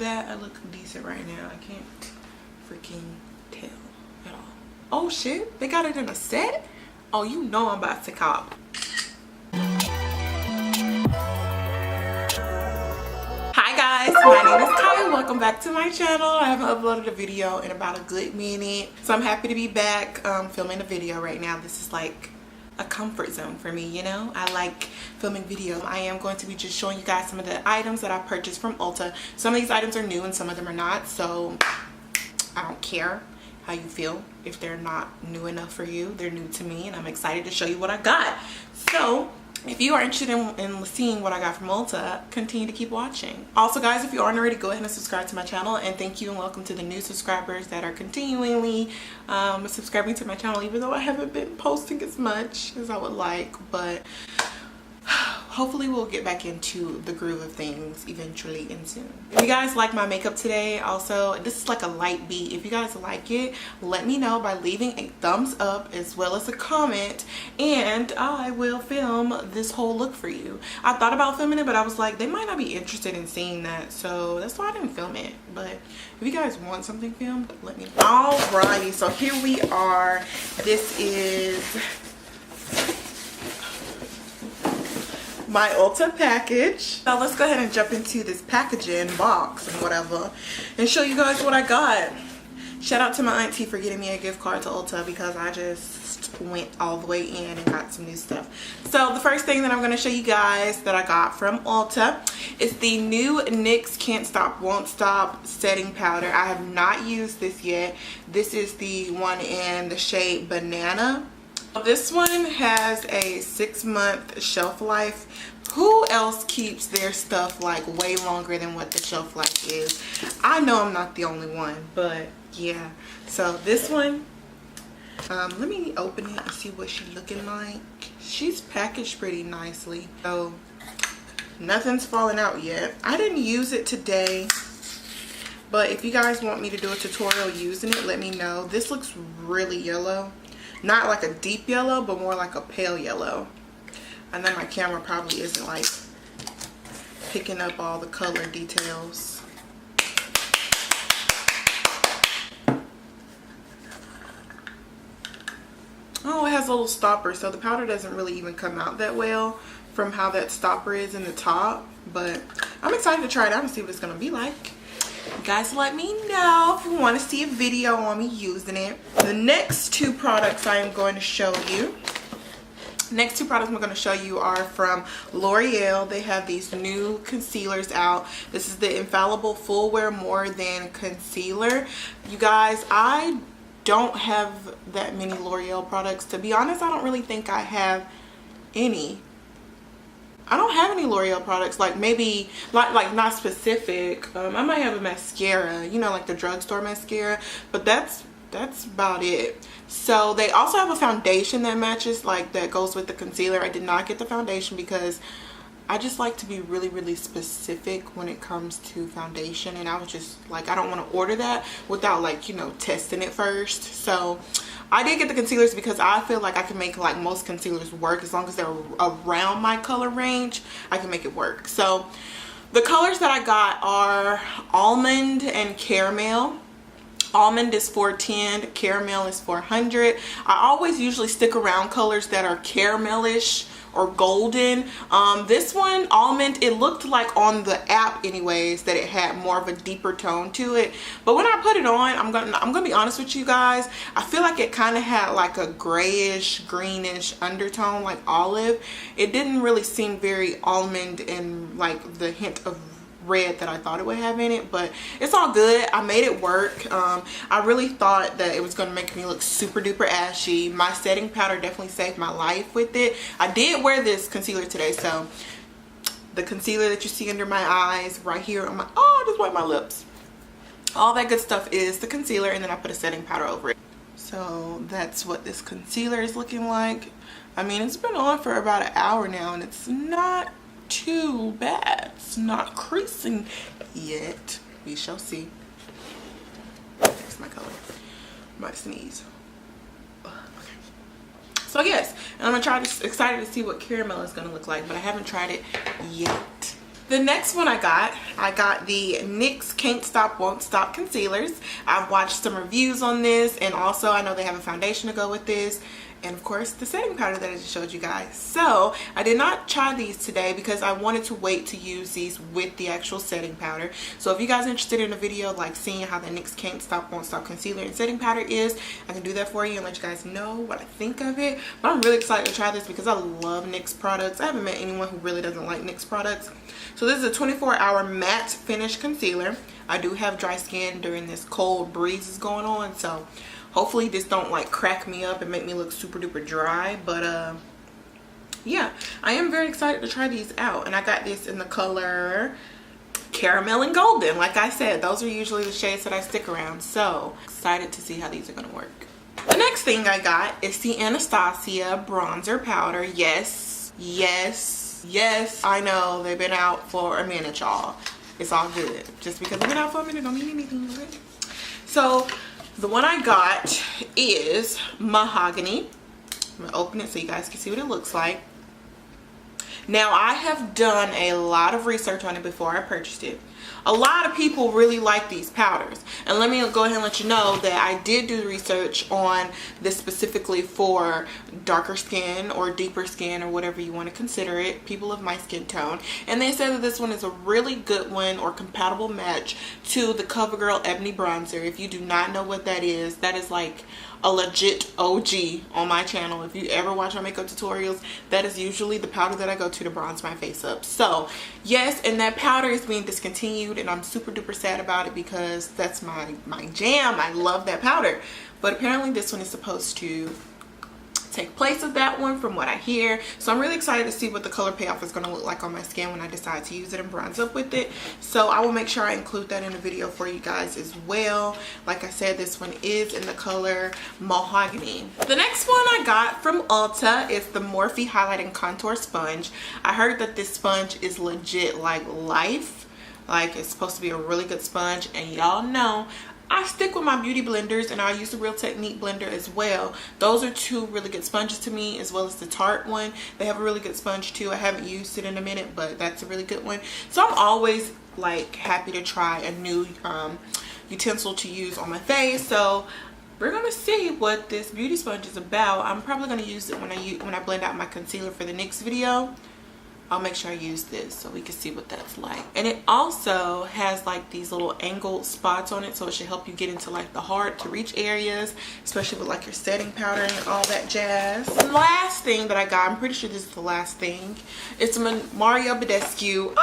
that I look decent right now. I can't freaking tell at all. Oh shit, they got it in a set? Oh, you know I'm about to cop. Hi guys, my name is Kai. Welcome back to my channel. I haven't uploaded a video in about a good minute, so I'm happy to be back filming a video right now. This is like a comfort zone for me, you know. I like filming videos. I am going to be just showing you guys some of the items that I purchased from Ulta. Some of these items are new and some of them are not, so I don't care how you feel. If they're not new enough for you, they're new to me, and I'm excited to show you what I got. So if you are interested in seeing what I got from Ulta, continue to keep watching. Also guys, if you aren't already, go ahead and subscribe to my channel, and thank you and welcome to the new subscribers that are continually subscribing to my channel, even though I haven't been posting as much as I would like, but hopefully we'll get back into the groove of things eventually and soon. If you guys like my makeup today, also this is like a light beat. If you guys like it, let me know by leaving a thumbs up as well as a comment, and I will film this whole look for you. I thought about filming it, but I was like, they might not be interested in seeing that, so that's why I didn't film it. But if you guys want something filmed, let me know. Alrighty, so here we are. This is my Ulta package. Now let's go ahead and jump into this packaging box and whatever and show you guys what I got. Shout out to my auntie for getting me a gift card to Ulta, because I just went all the way in and got some new stuff. So the first thing that I'm going to show you guys that I got from Ulta is the new NYX Can't Stop Won't Stop setting powder. I have not used this yet. This is the one in the shade Banana. This one has a 6-month shelf life. Who else keeps their stuff like way longer than what the shelf life is? I know I'm not the only one, but yeah. So this one, let me open it and see what she's looking like. She's packaged pretty nicely, so nothing's falling out yet. I didn't use it today, but if you guys want me to do a tutorial using it, let me know. This looks really yellow. Not like a deep yellow, but more like a pale yellow. And then my camera probably isn't like picking up all the color details. Oh, it has a little stopper, so the powder doesn't really even come out that well from how that stopper is in the top. But I'm excited to try it out and see what it's going to be like. You guys let me know if you want to see a video on me using it. The next two products I am going to show you. Next two products I'm going to show you are from Loreal. They have these new concealers out. This is the Infallible Full Wear More Than Concealer. You guys, I don't have that many Loreal products. To be honest, I don't really think I have any. I don't have any L'Oreal products, like maybe like not specific. I might have a mascara, you know, like the drugstore mascara, but that's about it. So they also have a foundation that matches, like that goes with the concealer. I did not get the foundation because I just like to be really specific when it comes to foundation, and I was just like, I don't want to order that without, like, you know, testing it first. So I did get the concealers because I feel like I can make like most concealers work. As long as they're around my color range, I can make it work. So the colors that I got are Almond and Caramel. Almond is $410, Caramel is $400. I always usually stick around colors that are caramelish or golden. This one, Almond, it looked like on the app anyways that it had more of a deeper tone to it, but when I put it on, I'm gonna be honest with you guys, I feel like it kind of had like a grayish greenish undertone, like olive. It didn't really seem very almond and like the hint of red that I thought it would have in it, but it's all good. I made it work. I really thought that it was going to make me look super duper ashy. My setting powder definitely saved my life with it. I did wear this concealer today, so the concealer that you see under my eyes right here on my, oh, I just wiped my lips, all that good stuff is the concealer, and then I put a setting powder over it. So that's what this concealer is looking like. I mean, it's been on for about an hour now, and it's not too bad. It's not creasing yet. We shall see. That's my color. My sneeze. Okay. So yes, and I'm gonna try this. Excited to see what caramel is gonna look like, but I haven't tried it yet. The next one I got the NYX Can't Stop Won't Stop concealers. I've watched some reviews on this, and also I know they have a foundation to go with this, and of course the setting powder that I just showed you guys. So I did not try these today because I wanted to wait to use these with the actual setting powder. So if you guys are interested in a video like seeing how the NYX Can't Stop Won't Stop concealer and setting powder is, I can do that for you and let you guys know what I think of it. But I'm really excited to try this because I love NYX products. I haven't met anyone who really doesn't like NYX products. So this is a 24-hour matte finish concealer. I do have dry skin during this cold breeze is going on, so hopefully this don't like crack me up and make me look super duper dry. But yeah, I am very excited to try these out, and I got this in the color Caramel and Golden. Like I said, those are usually the shades that I stick around, so excited to see how these are gonna work. The next thing I got is the Anastasia bronzer powder. Yes, I know they've been out for a minute, y'all. It's all good. Just because they've been out for a minute don't mean anything, okay? So the one I got is Mahogany. I'm gonna open it so you guys can see what it looks like. Now, I have done a lot of research on it before I purchased it. A lot of people really like these powders, and let me go ahead and let you know that I did do research on this specifically for darker skin or deeper skin or whatever you want to consider it, people of my skin tone, and they said that this one is a really good one or compatible match to the CoverGirl Ebony Bronzer. If you do not know what that is like a legit OG on my channel. If you ever watch my makeup tutorials, that is usually the powder that I go to bronze my face up. So yes, and that powder is being discontinued, and I'm super duper sad about it because that's my jam. I love that powder, but apparently this one is supposed to take place of that one from what I hear. So I'm really excited to see what the color payoff is going to look like on my skin when I decide to use it and bronze up with it. So I will make sure I include that in the video for you guys as well. Like I said, this one is in the color Mahogany. The next one I got from Ulta is the Morphe Highlighting Contour Sponge. I heard that this sponge is legit like life. Like, it's supposed to be a really good sponge, and y'all know I stick with my beauty blenders, and I use the Real Technique blender as well. Those are two really good sponges to me, as well as the Tarte one. They have a really good sponge too. I haven't used it in a minute, but that's a really good one. So I'm always like happy to try a new utensil to use on my face. So we're gonna see what this beauty sponge is about. I'm probably gonna use it when I blend out my concealer for the next video. I'll make sure I use this so we can see what that's like. And it also has like these little angled spots on it, so it should help you get into like the hard to reach areas, especially with like your setting powder and all that jazz. The last thing that I got, I'm pretty sure this is the last thing, it's Mario Badescu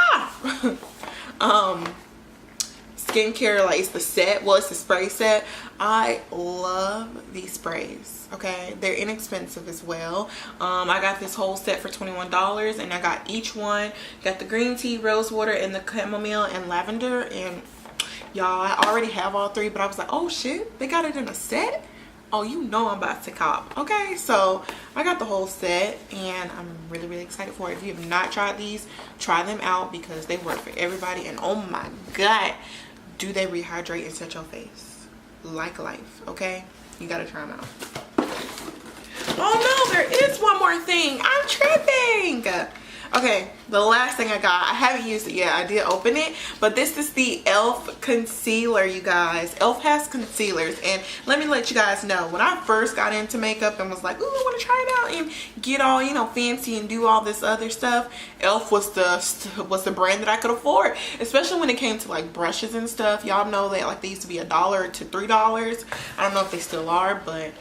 skincare, like it's the set, well it's the spray set. I love these sprays, okay? They're inexpensive as well. I got this whole set for $21, and I got each one. Got the green tea, rose water, and the chamomile and lavender. And y'all, I already have all three, but I was like, oh shit, they got it in a set? Oh, you know I'm about to cop. Okay, so I got the whole set, and I'm really excited for it. If you have not tried these, try them out because they work for everybody. And oh my god, do they rehydrate and set your face like life, okay? You gotta try them out. Oh no, there is one more thing. I'm tripping. Okay, the last thing I got, I haven't used it yet. I did open it, but this is the e.l.f. concealer, you guys. e.l.f. has concealers, and let me let you guys know, when I first got into makeup and was like, ooh, I want to try it out and get all, you know, fancy and do all this other stuff, e.l.f. was the brand that I could afford, especially when it came to like brushes and stuff. Y'all know that like they used to be $1 to $3. I don't know if they still are, but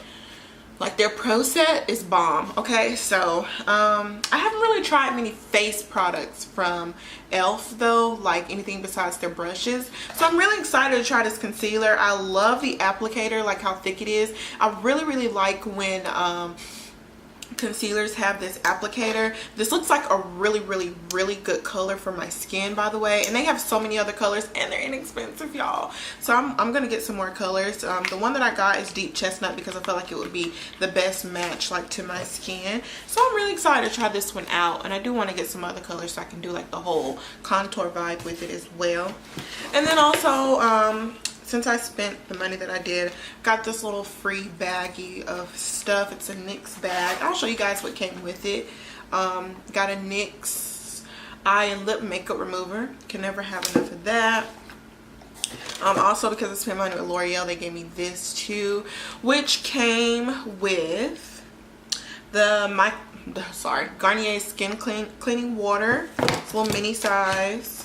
like their pro set is bomb. Okay, so I haven't really tried many face products from e.l.f. though, like anything besides their brushes. So I'm really excited to try this concealer. I love the applicator, like how thick it is. I really like when concealers have this applicator. This looks like a really good color for my skin, by the way, and they have so many other colors, and they're inexpensive, y'all. So I'm gonna get some more colors. The one that I got is deep chestnut because I felt like it would be the best match like to my skin. So I'm really excited to try this one out, and I do want to get some other colors so I can do like the whole contour vibe with it as well. And then also since I spent the money that I did, got this little free baggie of stuff. It's a NYX bag. I'll show you guys what came with it. Got a NYX eye and lip makeup remover. Can never have enough of that. Also, because I spent money with L'Oreal, they gave me this too, which came with the Garnier Skin Cleaning Water. It's a little mini size.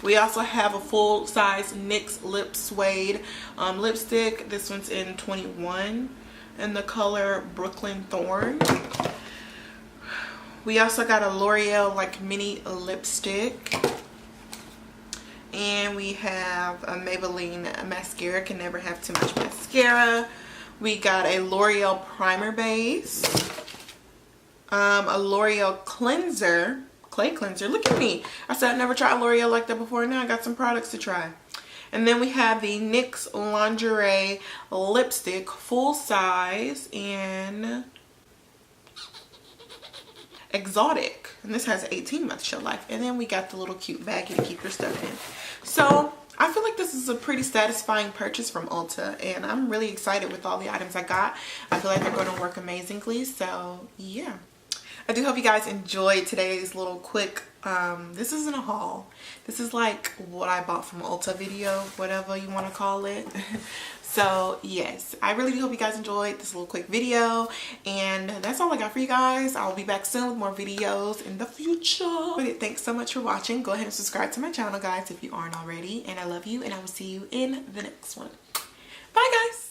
We also have a full size NYX Lip Suede lipstick. This one's in 21 in the color Brooklyn Thorn. We also got a L'Oreal like mini lipstick. And we have a Maybelline mascara. Can never have too much mascara. We got a L'Oreal primer base. A L'Oreal cleanser. Clay cleanser. Look at me. I said I never tried L'Oreal like that before. Now I got some products to try. And then we have the NYX Lingerie lipstick. Full size. And exotic, and this has 18 months shelf life. And then we got the little cute baggie to keep your stuff in. So I feel like this is a pretty satisfying purchase from Ulta, and I'm really excited with all the items I got. I feel like they're going to work amazingly. So yeah, I do hope you guys enjoyed today's little quick this isn't a haul, this is like what I bought from Ulta video, whatever you want to call it. So yes, I really do hope you guys enjoyed this little quick video, and that's all I got for you guys. I'll be back soon with more videos in the future. But thanks so much for watching. Go ahead and subscribe to my channel, guys, if you aren't already, and I love you, and I will see you in the next one. Bye guys.